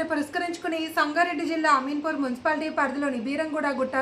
పండుగను పురస్కరించుకుని సంగారెడ్డి జిల్లా అమీన్పూర్ మున్సిపాలిటీ పరిధిలోని బీరంగూడ గుట్ట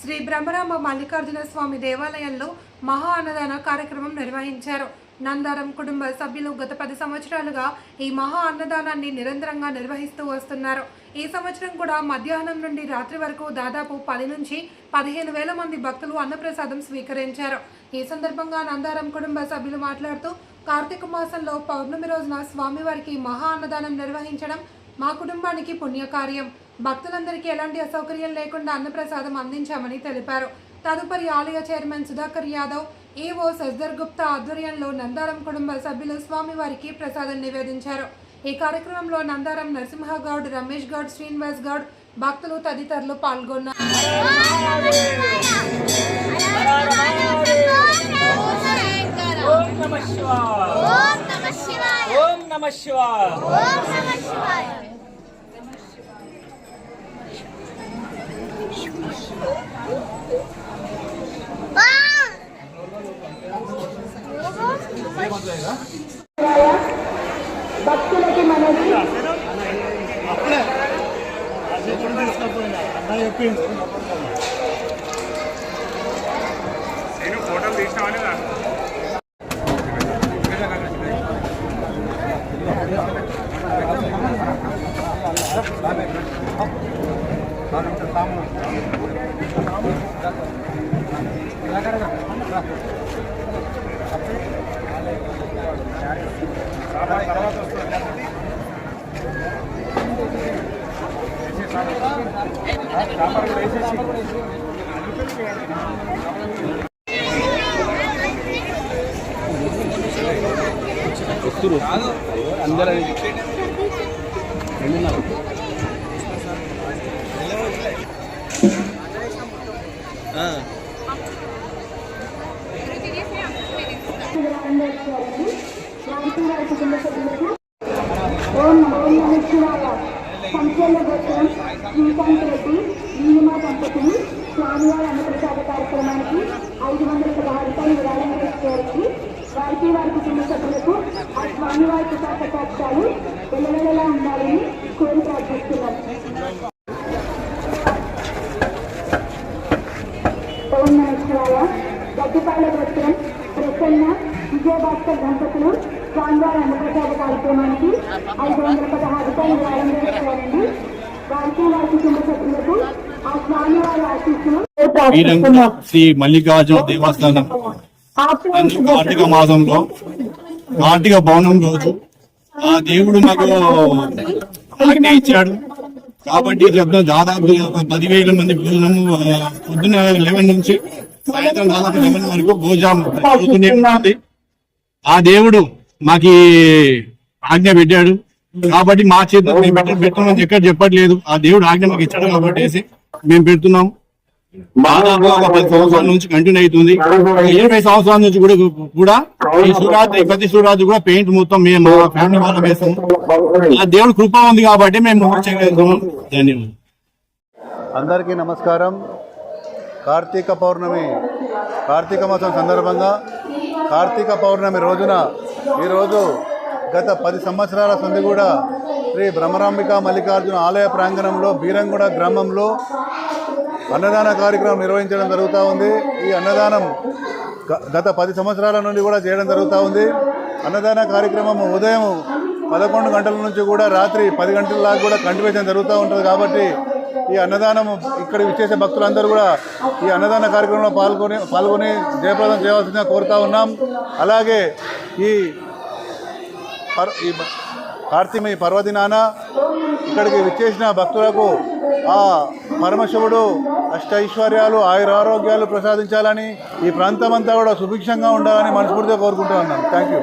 శ్రీ బ్రహ్మరామ మల్లికార్జున స్వామి దేవాలయంలో మహా అన్నదాన కార్యక్రమం నిర్వహించారు. నందారం కుటుంబ సభ్యులు గత 10 సంవత్సరాలుగా ఈ మహా అన్నదానాన్ని నిరంతరంగా నిర్వహిస్తూ వస్తున్నారు. ఈ సంవత్సరం కూడా మధ్యాహ్నం నుండి రాత్రి వరకు దాదాపు 10 నుంచి 15,000 మంది భక్తులు అన్నప్రసాదం స్వీకరించారు. ఈ సందర్భంగా నందారం కుటుంబ సభ్యులు మాట్లాడుతూ కార్తీక మాసంలో పౌర్ణమి రోజున స్వామివారికి మహా అన్నదానం నిర్వహించడం మా కుటుంబానికి పుణ్యకార్యం. భక్తులందరికీ ఎలాంటి అసౌకర్యం లేకుండా అన్నప్రసాదం అందించామని తెలిపారు. తదుపరి ఆలయ చైర్మన్ సుధాకర్ యాదవ్, ఈవో సజ్జర్ గుప్తా ఆధ్వర్యంలో నందారం కుటుంబ సభ్యులు స్వామివారికి ప్రసాదం నివేదించారు. ఈ కార్యక్రమంలో నందారం నరసింహగౌడ్, రమేష్ గౌడ్, శ్రీనివాస్ గౌడ్, భక్తులు తదితరులు పాల్గొన్నారు. భక్తులకి మనది ఫోటోలు తీసినామని అందరూ సంఖ్యల గోత్రం శ్రీకాంత్ రెడ్డి, నీలిమా దంపతులు స్వామివారి అన్నప్రసాద కార్యక్రమానికి 516 రూపాయలు విరాళం చేసుకోవచ్చు. వారికి వారి కుటుంబ సభ్యులకు ఆ స్వామివారి కృపాకటాక్షాలు వెల్లవెల్లలా ఉండాలని కోరి ప్రార్థిస్తున్నాం. ఓం నమః శివాయ. గట్టిపాల గోత్రం ప్రసన్న, విజయభాస్కర్ దంపతులు స్వామివారి అన్నప్రసాద కార్యక్రమానికి 516 రూపాయలు విరాళం చేసుకోవాలండి. వారికి వారి కుటుంబ సభ్యులకు ఆ స్వామివారి ఆశీస్సులు ప్రార్థిస్తున్నాం. శ్రీ మల్లికార్జున దేవస్థానం కార్తీక మాసంలో కార్తీక పౌర్ణం రోజు ఆ దేవుడు నాకు ఆజ్ఞ ఇచ్చాడు కాబట్టి దాదాపు 10,000 మంది భోజనము పొద్దున 11 నుంచి సాయంత్రం దాదాపు 11 వరకు భోజనం జరుగుతూనే ఉంది. ఆ దేవుడు మాకి ఆజ్ఞ పెట్టాడు కాబట్టి మా చేతులు పెట్టమని ఎక్కడ చెప్పట్లేదు. ఆ దేవుడు ఆజ్ఞ మాకు ఇచ్చాడు కాబట్టి మేము పెడుతున్నాం. దాదాపు ఒక 10 సంవత్సరాల నుంచి కంటిన్యూ అవుతుంది. 20 సంవత్సరాల నుంచి కూడా ఈ శివరాత్రి ప్రతి శివరాత్రి కూడా పెయింట్ మొత్తం మేము మా ఫ్యామిలీ వాళ్ళం వేస్తాము. ఆ దేవుడు కృప ఉంది కాబట్టి మేము చేయగలుగుతాము. ధన్యవాదాలు. అందరికీ నమస్కారం. కార్తీక పౌర్ణమి, కార్తీక మాసం సందర్భంగా కార్తీక పౌర్ణమి రోజున ఈరోజు గత 10 సంవత్సరాల సంది కూడా శ్రీ బ్రహ్మరాంబిక మల్లికార్జున ఆలయ ప్రాంగణంలో బీరంగూడ గ్రామంలో అన్నదాన కార్యక్రమం నిర్వహించడం జరుగుతూ ఉంది. ఈ అన్నదానం గత 10 సంవత్సరాల నుండి కూడా చేయడం జరుగుతూ ఉంది. అన్నదాన కార్యక్రమం ఉదయం 11 గంటల నుంచి కూడా రాత్రి 10 గంటల దాకా కూడా కంటిన్యూషన్ జరుగుతూ ఉంటుంది. కాబట్టి ఈ అన్నదానం ఇక్కడ విచ్చేసే భక్తులందరూ కూడా ఈ అన్నదాన కార్యక్రమంలో పాల్గొని జయప్రదం చేయవలసిందిగా కోరుతూ ఉన్నాం. అలాగే ఈ కార్తీక పర్వదినాన ఇక్కడికి విచ్చేసిన భక్తులకు ఆ పరమశివుడు అష్టైశ్వర్యాలు, ఆయురారోగ్యాలు ప్రసాదించాలని, ఈ ప్రాంతం అంతా కూడా సుభిక్షంగా ఉండాలని మనస్ఫూర్తిగా కోరుకుంటూ ఉన్నాను. Thank you.